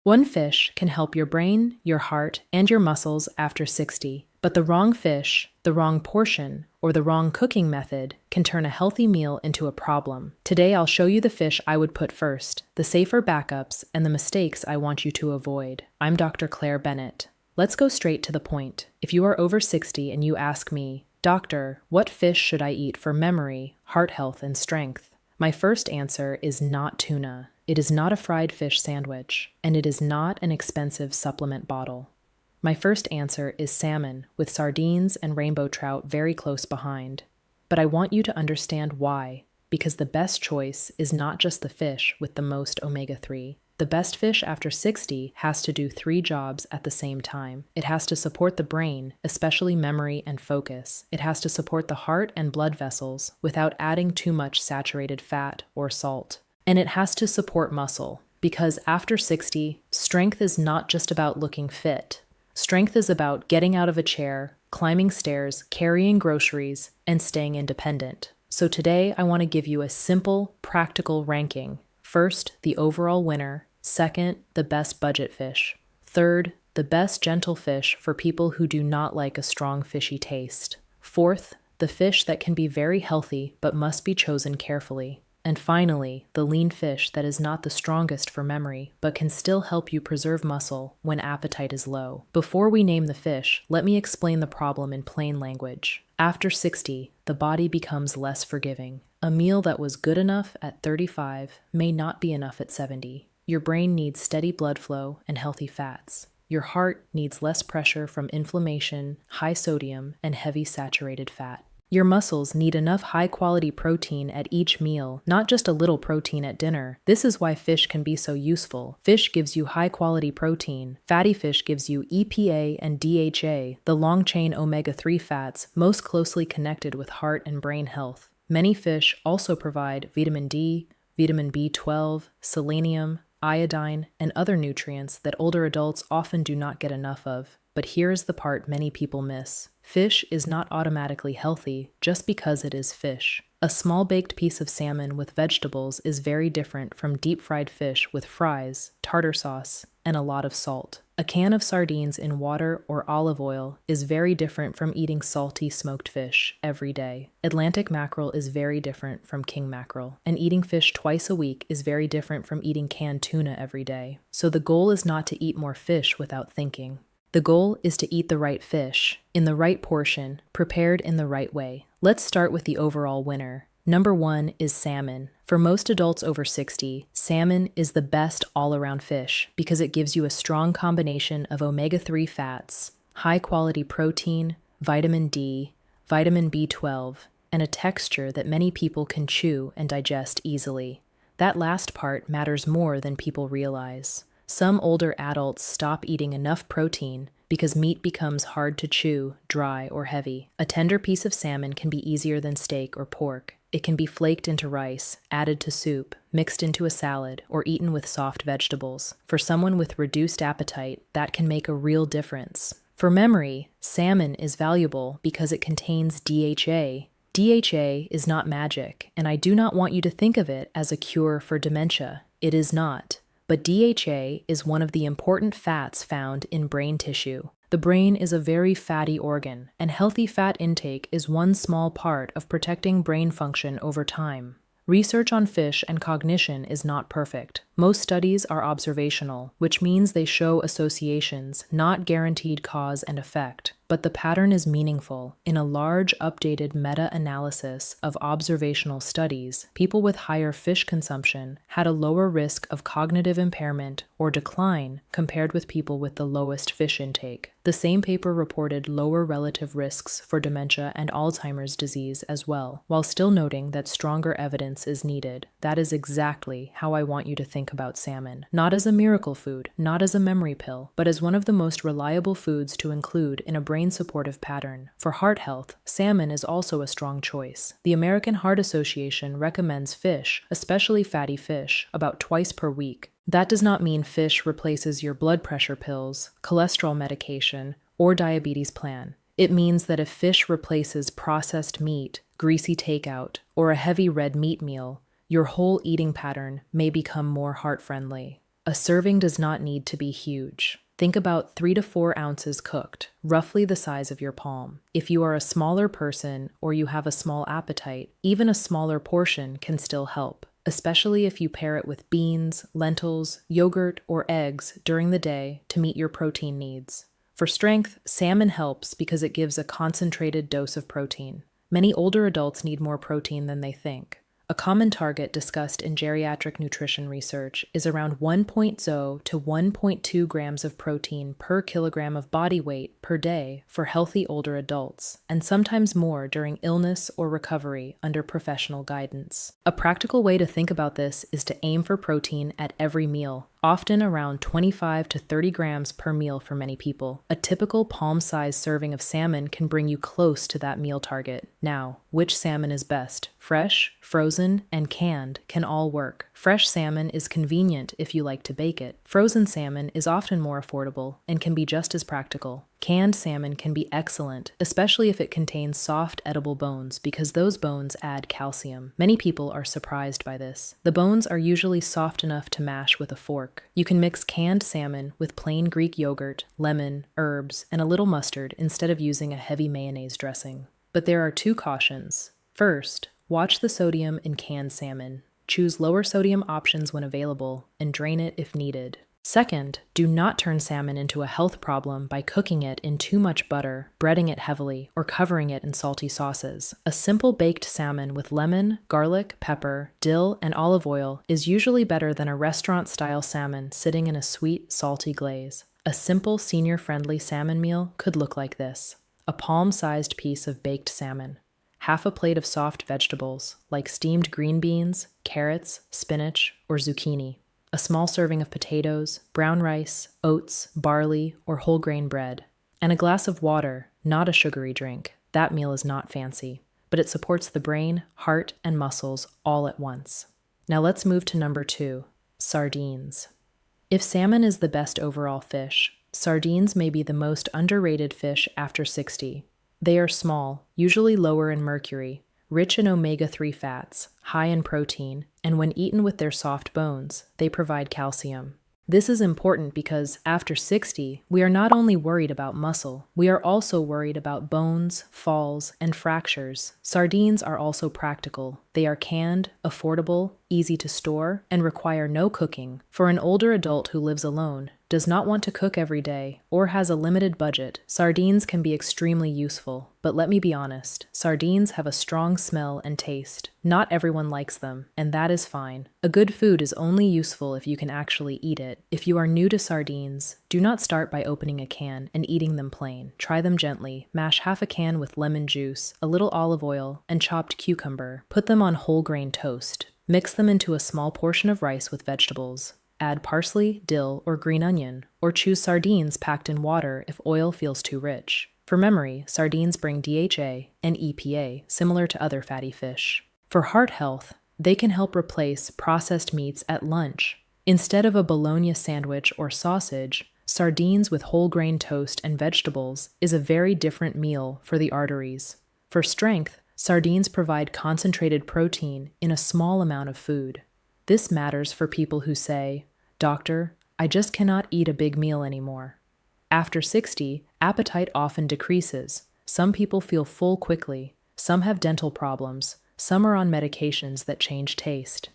One fish can help your brain, your heart, and your muscles after 60, but the wrong fish, the wrong portion, or the wrong cooking method can turn a healthy meal into a problem. Today I'll show you the fish I would put first, the safer backups, and the mistakes I want you to avoid. I'm Dr. Claire Bennett. Let's go straight to the point. If you are over 60 and you ask me, Doctor, what fish should I eat for memory, heart health, and strength? My first answer is not tuna. It is not a fried fish sandwich, and it is not an expensive supplement bottle. My first answer is salmon, with sardines and rainbow trout very close behind. But I want you to understand why, because the best choice is not just the fish with the most omega-3. The best fish after 60 has to do 3 jobs at the same time. It has to support the brain, especially memory and focus. It has to support the heart and blood vessels without adding too much saturated fat or salt. And it has to support muscle, because after 60, strength is not just about looking fit. Strength is about getting out of a chair, climbing stairs, carrying groceries, and staying independent. So today I want to give you a simple, practical ranking. First, the overall winner. Second, the best budget fish. Third, the best gentle fish for people who do not like a strong fishy taste. Fourth, the fish that can be very healthy but must be chosen carefully. And finally, the lean fish that is not the strongest for memory, but can still help you preserve muscle when appetite is low. Before we name the fish, let me explain the problem in plain language. After 60, the body becomes less forgiving. A meal that was good enough at 35 may not be enough at 70. Your brain needs steady blood flow and healthy fats. Your heart needs less pressure from inflammation, high sodium, and heavy saturated fat. Your muscles need enough high-quality protein at each meal, not just a little protein at dinner. This is why fish can be so useful. Fish gives you high-quality protein. Fatty fish gives you EPA and DHA, the long-chain omega-3 fats most closely connected with heart and brain health. Many fish also provide vitamin D, vitamin B12, selenium, iodine, and other nutrients that older adults often do not get enough of. But here is the part many people miss. Fish is not automatically healthy just because it is fish. A small baked piece of salmon with vegetables is very different from deep-fried fish with fries, tartar sauce, and a lot of salt. A can of sardines in water or olive oil is very different from eating salty smoked fish every day. Atlantic mackerel is very different from king mackerel, and eating fish twice a week is very different from eating canned tuna every day. So the goal is not to eat more fish without thinking. The goal is to eat the right fish, in the right portion, prepared in the right way. Let's start with the overall winner. Number 1 is salmon. For most adults over 60, salmon is the best all-around fish because it gives you a strong combination of omega-3 fats, high-quality protein, vitamin D, vitamin B12, and a texture that many people can chew and digest easily. That last part matters more than people realize. Some older adults stop eating enough protein because meat becomes hard to chew, dry, or heavy. A tender piece of salmon can be easier than steak or pork. It can be flaked into rice, added to soup, mixed into a salad, or eaten with soft vegetables. For someone with reduced appetite, that can make a real difference. For memory, salmon is valuable because it contains DHA. DHA is not magic, and I do not want you to think of it as a cure for dementia. It is not. But DHA is one of the important fats found in brain tissue. The brain is a very fatty organ, and healthy fat intake is one small part of protecting brain function over time. Research on fish and cognition is not perfect. Most studies are observational, which means they show associations, not guaranteed cause and effect. But the pattern is meaningful. In a large, updated meta-analysis of observational studies, people with higher fish consumption had a lower risk of cognitive impairment or decline compared with people with the lowest fish intake. The same paper reported lower relative risks for dementia and Alzheimer's disease as well, while still noting that stronger evidence is needed. That is exactly how I want you to think about salmon. Not as a miracle food, not as a memory pill, but as one of the most reliable foods to include in a brain-supportive pattern. For heart health, salmon is also a strong choice. The American Heart Association recommends fish, especially fatty fish, about twice per week. That does not mean fish replaces your blood pressure pills, cholesterol medication, or diabetes plan. It means that if fish replaces processed meat, greasy takeout, or a heavy red meat meal, your whole eating pattern may become more heart-friendly. A serving does not need to be huge. Think about 3 to 4 ounces cooked, roughly the size of your palm. If you are a smaller person or you have a small appetite, even a smaller portion can still help, especially if you pair it with beans, lentils, yogurt, or eggs during the day to meet your protein needs. For strength, salmon helps because it gives a concentrated dose of protein. Many older adults need more protein than they think. A common target discussed in geriatric nutrition research is around 1.0 to 1.2 grams of protein per kilogram of body weight per day for healthy older adults, and sometimes more during illness or recovery under professional guidance. A practical way to think about this is to aim for protein at every meal, often around 25 to 30 grams per meal for many people. A typical palm-sized serving of salmon can bring you close to that meal target. Now, which salmon is best? Fresh, frozen, and canned can all work. Fresh salmon is convenient if you like to bake it. Frozen salmon is often more affordable and can be just as practical. Canned salmon can be excellent, especially if it contains soft, edible bones, because those bones add calcium. Many people are surprised by this. The bones are usually soft enough to mash with a fork. You can mix canned salmon with plain Greek yogurt, lemon, herbs, and a little mustard instead of using a heavy mayonnaise dressing. But there are 2 cautions. First, watch the sodium in canned salmon. Choose lower sodium options when available, and drain it if needed. Second, do not turn salmon into a health problem by cooking it in too much butter, breading it heavily, or covering it in salty sauces. A simple baked salmon with lemon, garlic, pepper, dill, and olive oil is usually better than a restaurant-style salmon sitting in a sweet, salty glaze. A simple, senior-friendly salmon meal could look like this: a palm-sized piece of baked salmon, half a plate of soft vegetables like steamed green beans, carrots, spinach, or zucchini, a small serving of potatoes, brown rice, oats, barley, or whole grain bread, and a glass of water, not a sugary drink. That meal is not fancy, but it supports the brain, heart, and muscles all at once. Now let's move to number 2, sardines. If salmon is the best overall fish, sardines may be the most underrated fish after 60. They are small, usually lower in mercury, rich in omega-3 fats, high in protein, and when eaten with their soft bones, they provide calcium. This is important because after 60, we are not only worried about muscle, we are also worried about bones, falls, and fractures. Sardines are also practical. They are canned, affordable, easy to store, and require no cooking. For an older adult who lives alone, does not want to cook every day, or has a limited budget, sardines can be extremely useful. But let me be honest, sardines have a strong smell and taste. Not everyone likes them, and that is fine. A good food is only useful if you can actually eat it. If you are new to sardines, do not start by opening a can and eating them plain. Try them gently. Mash half a can with lemon juice, a little olive oil, and chopped cucumber. Put them on whole grain toast. Mix them into a small portion of rice with vegetables. Add parsley, dill, or green onion, or choose sardines packed in water if oil feels too rich. For memory, sardines bring DHA and EPA, similar to other fatty fish. For heart health, they can help replace processed meats at lunch. Instead of a bologna sandwich or sausage, sardines with whole grain toast and vegetables is a very different meal for the arteries. For strength, sardines provide concentrated protein in a small amount of food. This matters for people who say, "Doctor, I just cannot eat a big meal anymore." After 60, appetite often decreases. Some people feel full quickly. Some have dental problems. Some are on medications that change taste.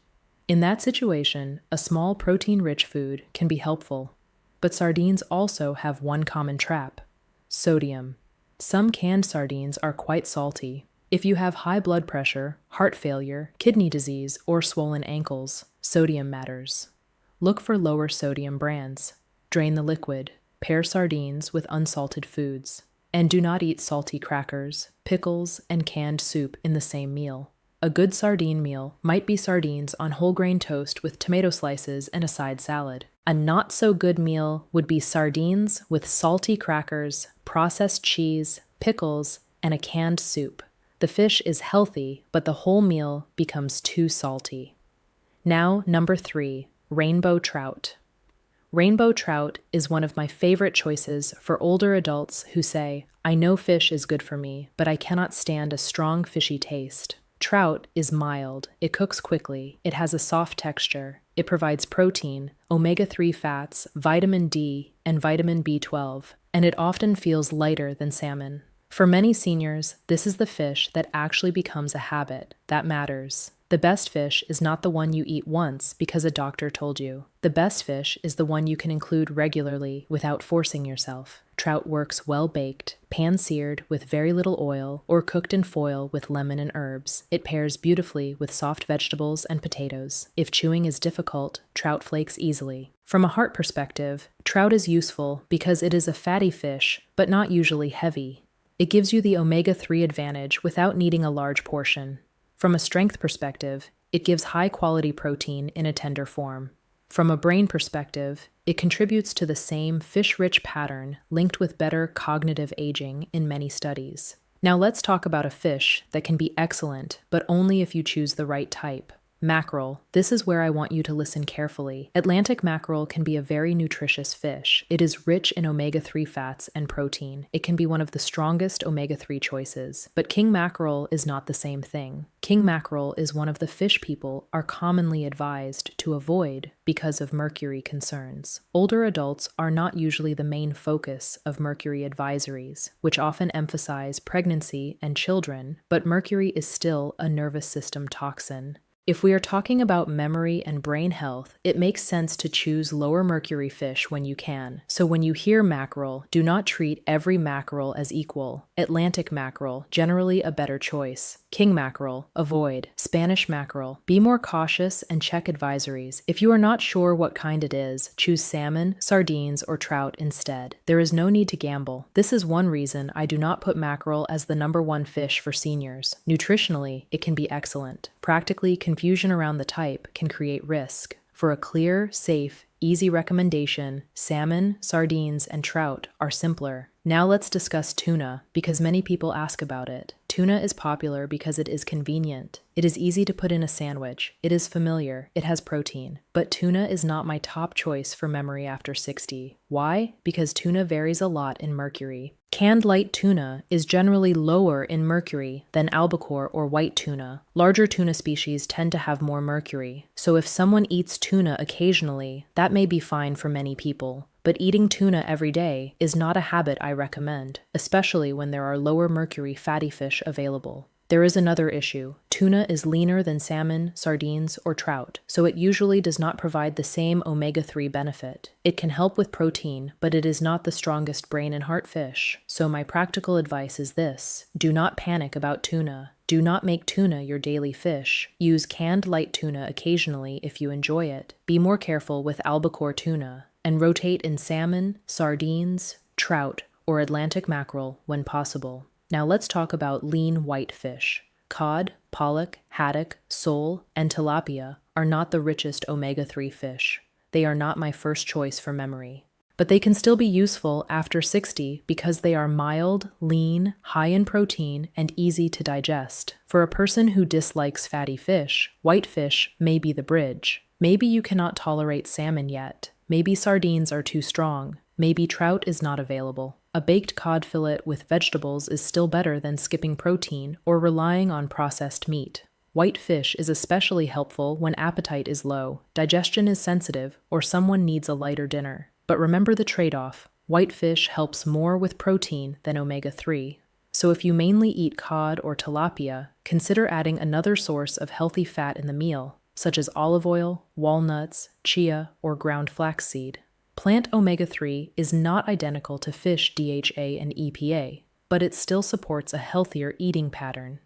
In that situation, a small protein-rich food can be helpful. But sardines also have one common trap: sodium. Some canned sardines are quite salty. If you have high blood pressure, heart failure, kidney disease, or swollen ankles, sodium matters. Look for lower sodium brands. Drain the liquid. Pair sardines with unsalted foods. And do not eat salty crackers, pickles, and canned soup in the same meal. A good sardine meal might be sardines on whole grain toast with tomato slices and a side salad. A not-so-good meal would be sardines with salty crackers, processed cheese, pickles, and a canned soup. The fish is healthy, but the whole meal becomes too salty. Now, number 3, rainbow trout. Rainbow trout is one of my favorite choices for older adults who say, "I know fish is good for me, but I cannot stand a strong fishy taste." Trout is mild, it cooks quickly, it has a soft texture, It provides protein, omega-3 fats, vitamin D, and vitamin B12, and it often feels lighter than salmon. For many seniors, this is the fish that actually becomes a habit that matters. The best fish is not the one you eat once because a doctor told you. The best fish is the one you can include regularly without forcing yourself. Trout works well baked, pan-seared with very little oil, or cooked in foil with lemon and herbs. It pairs beautifully with soft vegetables and potatoes. If chewing is difficult, trout flakes easily. From a heart perspective, trout is useful because it is a fatty fish, but not usually heavy. It gives you the omega-3 advantage without needing a large portion. From a strength perspective, it gives high-quality protein in a tender form. From a brain perspective, it contributes to the same fish-rich pattern linked with better cognitive aging in many studies. Now let's talk about a fish that can be excellent, but only if you choose the right type. Mackerel. This is where I want you to listen carefully. Atlantic mackerel can be a very nutritious fish. It is rich in omega-3 fats and protein. It can be one of the strongest omega-3 choices. But king mackerel is not the same thing. King mackerel is one of the fish people are commonly advised to avoid because of mercury concerns. Older adults are not usually the main focus of mercury advisories, which often emphasize pregnancy and children, but mercury is still a nervous system toxin. If we are talking about memory and brain health, it makes sense to choose lower mercury fish when you can. So when you hear mackerel, do not treat every mackerel as equal. Atlantic mackerel, generally a better choice. King mackerel, avoid. Spanish mackerel, be more cautious and check advisories. If you are not sure what kind it is, choose salmon, sardines, or trout instead. There is no need to gamble. This is one reason I do not put mackerel as the #1 fish for seniors. Nutritionally, it can be excellent. Practically, confusion around the type can create risk. For a clear, safe, easy recommendation, salmon, sardines, and trout are simpler. Now let's discuss tuna, because many people ask about it. Tuna is popular because it is convenient. It is easy to put in a sandwich. It is familiar. It has protein. But tuna is not my top choice for memory after 60. Why? Because tuna varies a lot in mercury. Canned light tuna is generally lower in mercury than albacore or white tuna. Larger tuna species tend to have more mercury. So if someone eats tuna occasionally, that may be fine for many people. But eating tuna every day is not a habit I recommend, especially when there are lower mercury fatty fish available. There is another issue. Tuna is leaner than salmon, sardines, or trout, so it usually does not provide the same omega-3 benefit. It can help with protein, but it is not the strongest brain and heart fish. So my practical advice is this: do not panic about tuna. Do not make tuna your daily fish. Use canned light tuna occasionally if you enjoy it. Be more careful with albacore tuna, and rotate in salmon, sardines, trout, or Atlantic mackerel when possible. Now let's talk about lean white fish. Cod, pollock, haddock, sole, and tilapia are not the richest omega-3 fish. They are not my first choice for memory. But they can still be useful after 60 because they are mild, lean, high in protein, and easy to digest. For a person who dislikes fatty fish, white fish may be the bridge. Maybe you cannot tolerate salmon yet. Maybe sardines are too strong. Maybe trout is not available. A baked cod fillet with vegetables is still better than skipping protein or relying on processed meat. White fish is especially helpful when appetite is low, digestion is sensitive, or someone needs a lighter dinner. But remember the trade-off. White fish helps more with protein than omega-3. So if you mainly eat cod or tilapia, consider adding another source of healthy fat in the meal, such as olive oil, walnuts, chia, or ground flaxseed. Plant omega-3 is not identical to fish DHA and EPA, but it still supports a healthier eating pattern.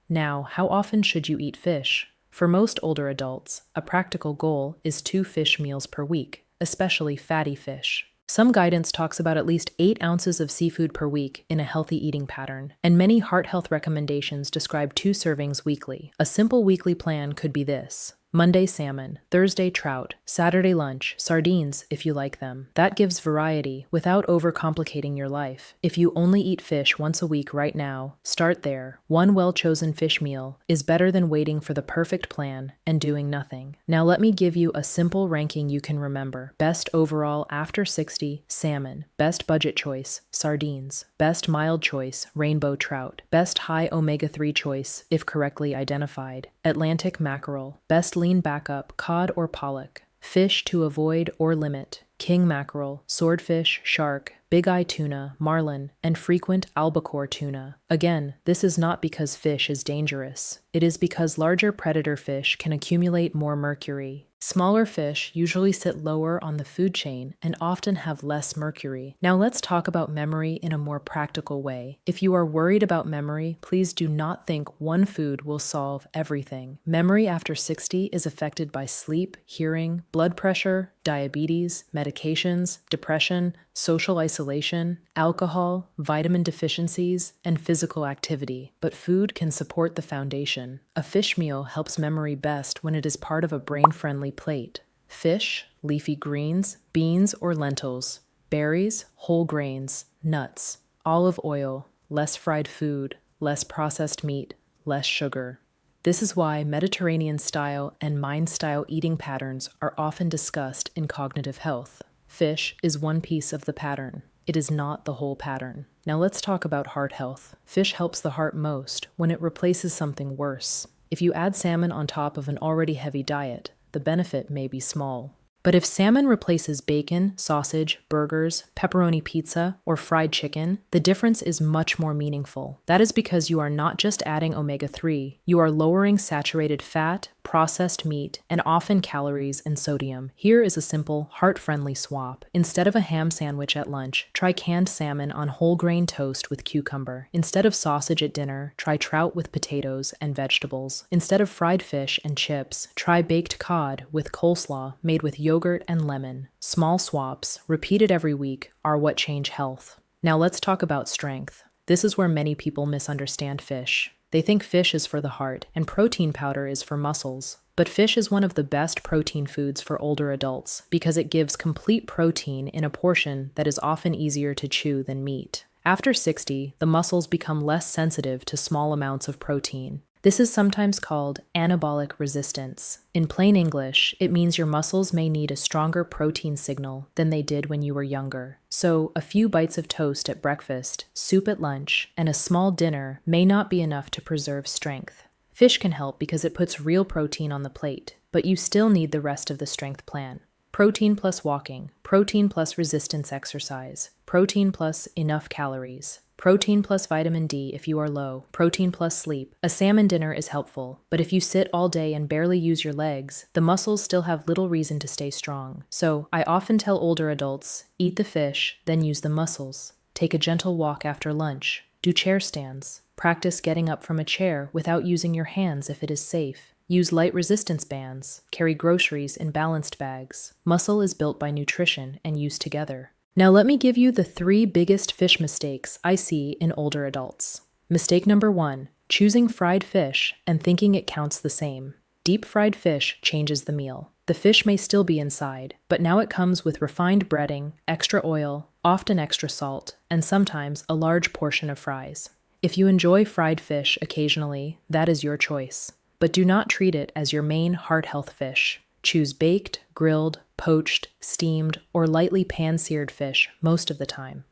Now, how often should you eat fish? For most older adults, a practical goal is 2 fish meals per week, especially fatty fish. Some guidance talks about at least 8 ounces of seafood per week in a healthy eating pattern, and many heart health recommendations describe 2 servings weekly. A simple weekly plan could be this: Monday salmon, Thursday trout, Saturday lunch, sardines if you like them. That gives variety without overcomplicating your life. If you only eat fish once a week right now, start there. One well-chosen fish meal is better than waiting for the perfect plan and doing nothing. Now let me give you a simple ranking you can remember. Best overall after 60, salmon. Best budget choice, sardines. Best mild choice, rainbow trout. Best high omega-3 choice, if correctly identified, Atlantic mackerel. Best lean backup, cod or pollock. Fish to avoid or limit: king mackerel, swordfish, shark, big-eye tuna, marlin, and frequent albacore tuna. Again, this is not because fish is dangerous. It is because larger predator fish can accumulate more mercury. Smaller fish usually sit lower on the food chain and often have less mercury. Now let's talk about memory in a more practical way. If you are worried about memory, please do not think one food will solve everything. Memory after 60 is affected by sleep, hearing, blood pressure, diabetes, medications, depression, social isolation, alcohol, vitamin deficiencies, and physical activity. But food can support the foundation. A fish meal helps memory best when it is part of a brain-friendly plate. Fish, leafy greens, beans or lentils, berries, whole grains, nuts, olive oil, less fried food, less processed meat, less sugar. This is why Mediterranean-style and mind-style eating patterns are often discussed in cognitive health. Fish is one piece of the pattern. It is not the whole pattern. Now let's talk about heart health. Fish helps the heart most when it replaces something worse. If you add salmon on top of an already heavy diet, the benefit may be small. But if salmon replaces bacon, sausage, burgers, pepperoni pizza, or fried chicken, the difference is much more meaningful. That is because you are not just adding omega-3, you are lowering saturated fat, processed meat, and often calories and sodium. Here is a simple, heart-friendly swap. Instead of a ham sandwich at lunch, try canned salmon on whole grain toast with cucumber. Instead of sausage at dinner, try trout with potatoes and vegetables. Instead of fried fish and chips, try baked cod with coleslaw made with yogurt and lemon. Small swaps, repeated every week, are what change health. Now let's talk about strength. This is where many people misunderstand fish. They think fish is for the heart and protein powder is for muscles. But fish is one of the best protein foods for older adults because it gives complete protein in a portion that is often easier to chew than meat. After 60, the muscles become less sensitive to small amounts of protein. This is sometimes called anabolic resistance. In plain English, it means your muscles may need a stronger protein signal than they did when you were younger. So, a few bites of toast at breakfast, soup at lunch, and a small dinner may not be enough to preserve strength. Fish can help because it puts real protein on the plate, but you still need the rest of the strength plan. Protein plus walking, protein plus resistance exercise, protein plus enough calories. Protein plus vitamin D if you are low, protein plus sleep. A salmon dinner is helpful, but if you sit all day and barely use your legs, the muscles still have little reason to stay strong. So, I often tell older adults, eat the fish, then use the muscles. Take a gentle walk after lunch. Do chair stands. Practice getting up from a chair without using your hands if it is safe. Use light resistance bands. Carry groceries in balanced bags. Muscle is built by nutrition and used together. Now let me give you the 3 biggest fish mistakes I see in older adults. Mistake number 1, choosing fried fish and thinking it counts the same. Deep fried fish changes the meal. The fish may still be inside, but now it comes with refined breading, extra oil, often extra salt, and sometimes a large portion of fries. If you enjoy fried fish occasionally, that is your choice. But do not treat it as your main heart health fish. Choose baked, grilled, poached, steamed, or lightly pan-seared fish most of the time.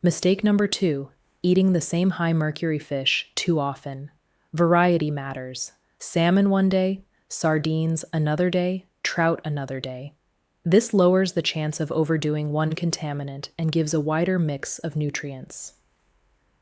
Mistake number 2, eating the same high mercury fish too often. Variety matters. Salmon one day, sardines another day, trout another day. This lowers the chance of overdoing one contaminant and gives a wider mix of nutrients.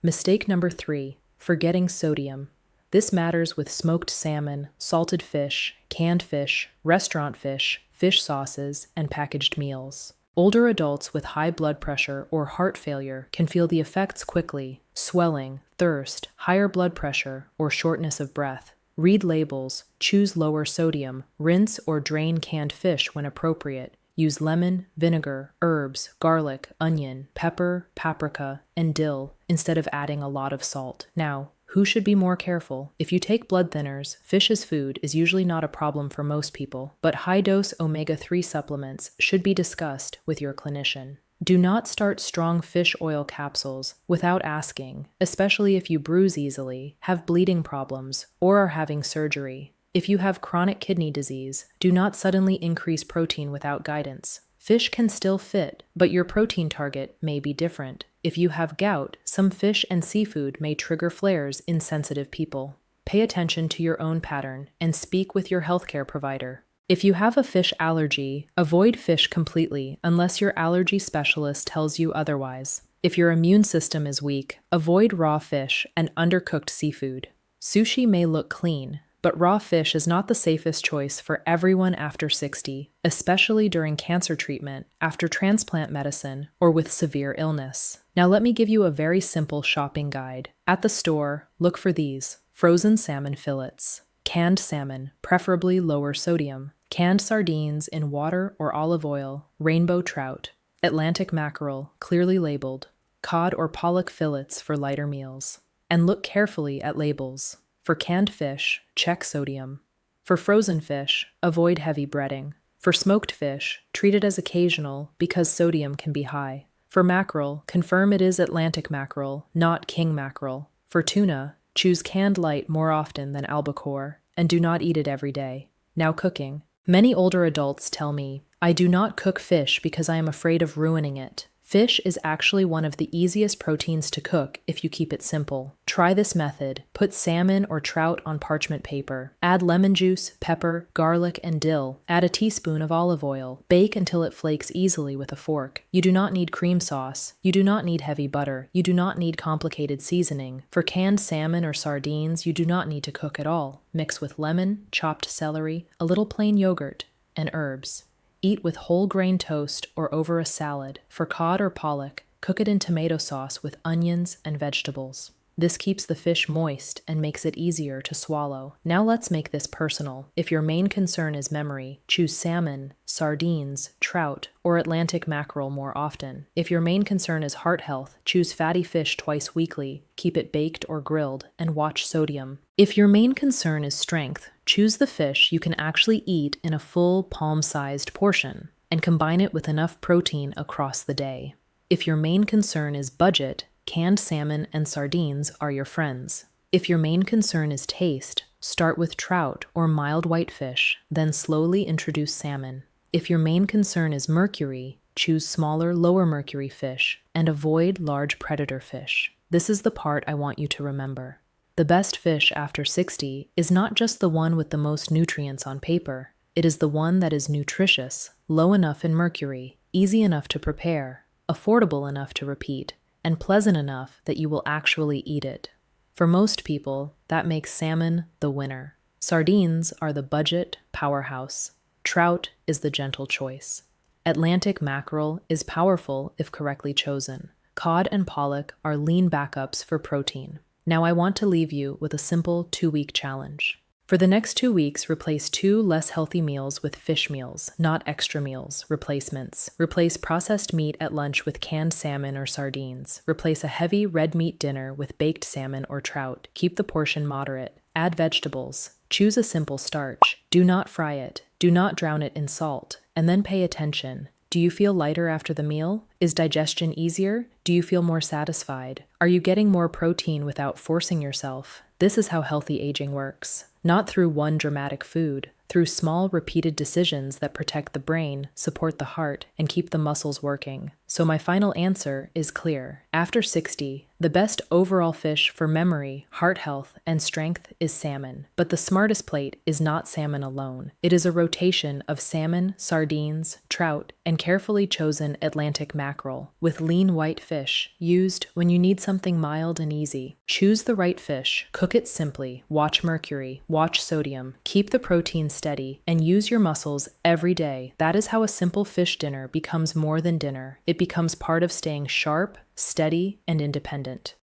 Mistake number 3, forgetting sodium. This matters with smoked salmon, salted fish, canned fish, restaurant fish, fish sauces, and packaged meals. Older adults with high blood pressure or heart failure can feel the effects quickly: swelling, thirst, higher blood pressure, or shortness of breath. Read labels, choose lower sodium, rinse or drain canned fish when appropriate. Use lemon, vinegar, herbs, garlic, onion, pepper, paprika, and dill instead of adding a lot of salt. Now, who should be more careful? If you take blood thinners, fish as food is usually not a problem for most people, but high-dose omega-3 supplements should be discussed with your clinician. Do not start strong fish oil capsules without asking, especially if you bruise easily, have bleeding problems, or are having surgery. If you have chronic kidney disease, do not suddenly increase protein without guidance. Fish can still fit, but your protein target may be different. If you have gout, some fish and seafood may trigger flares in sensitive people. pay attention to your own pattern and speak with your healthcare provider. If you have a fish allergy, avoid fish completely unless your allergy specialist tells you otherwise. If your immune system is weak, avoid raw fish and undercooked seafood. Sushi may look clean, but raw fish is not the safest choice for everyone after 60, especially during cancer treatment, after transplant medicine, or with severe illness. Now let me give you a very simple shopping guide. At the store, look for these: frozen salmon fillets, canned salmon, preferably lower sodium, canned sardines in water or olive oil, rainbow trout, Atlantic mackerel, clearly labeled, cod or pollock fillets for lighter meals. And look carefully at labels. For canned fish, check sodium. For frozen fish, avoid heavy breading. For smoked fish, treat it as occasional because sodium can be high. For mackerel, confirm it is Atlantic mackerel, not king mackerel. For tuna, choose canned light more often than albacore, and do not eat it every day. Now cooking. Many older adults tell me, I do not cook fish because I am afraid of ruining it. Fish is actually one of the easiest proteins to cook if you keep it simple. Try this method. Put salmon or trout on parchment paper. Add lemon juice, pepper, garlic, and dill. Add a teaspoon of olive oil. Bake until it flakes easily with a fork. You do not need cream sauce. You do not need heavy butter. You do not need complicated seasoning. For canned salmon or sardines, you do not need to cook at all. Mix with lemon, chopped celery, a little plain yogurt, and herbs. Eat with whole grain toast or over a salad. For cod or pollock, cook it in tomato sauce with onions and vegetables. This keeps the fish moist and makes it easier to swallow. Now let's make this personal. If your main concern is memory, choose salmon, sardines, trout, or Atlantic mackerel more often. If your main concern is heart health, choose fatty fish twice weekly, keep it baked or grilled, and watch sodium. If your main concern is strength, choose the fish you can actually eat in a full palm-sized portion, and combine it with enough protein across the day. If your main concern is budget, canned salmon and sardines are your friends. If your main concern is taste, start with trout or mild whitefish, then slowly introduce salmon. If your main concern is mercury, choose smaller, lower mercury fish and avoid large predator fish. This is the part I want you to remember. The best fish after 60 is not just the one with the most nutrients on paper. It is the one that is nutritious, low enough in mercury, easy enough to prepare, affordable enough to repeat, and pleasant enough that you will actually eat it. For most people, that makes salmon the winner. Sardines are the budget powerhouse. Trout is the gentle choice. Atlantic mackerel is powerful if correctly chosen. Cod and pollock are lean backups for protein. Now I want to leave you with a simple 2-week challenge. For the next 2 weeks, replace 2 less healthy meals with fish meals, not extra meals, replacements. Replace processed meat at lunch with canned salmon or sardines. Replace a heavy red meat dinner with baked salmon or trout. Keep the portion moderate. Add vegetables. Choose a simple starch. Do not fry it. Do not drown it in salt. And then pay attention. Do you feel lighter after the meal? Is digestion easier? Do you feel more satisfied? Are you getting more protein without forcing yourself? This is how healthy aging works. Not through one dramatic food, through small repeated decisions that protect the brain, support the heart, and keep the muscles working. So my final answer is clear. After 60, the best overall fish for memory, heart health, and strength is salmon. But the smartest plate is not salmon alone. It is a rotation of salmon, sardines, trout, and carefully chosen Atlantic mackerel, with lean white fish, used when you need something mild and easy. Choose the right fish, cook it simply, watch mercury, watch sodium, keep the protein steady, and use your muscles every day. That is how a simple fish dinner becomes more than dinner. It becomes part of staying sharp, steady, and independent.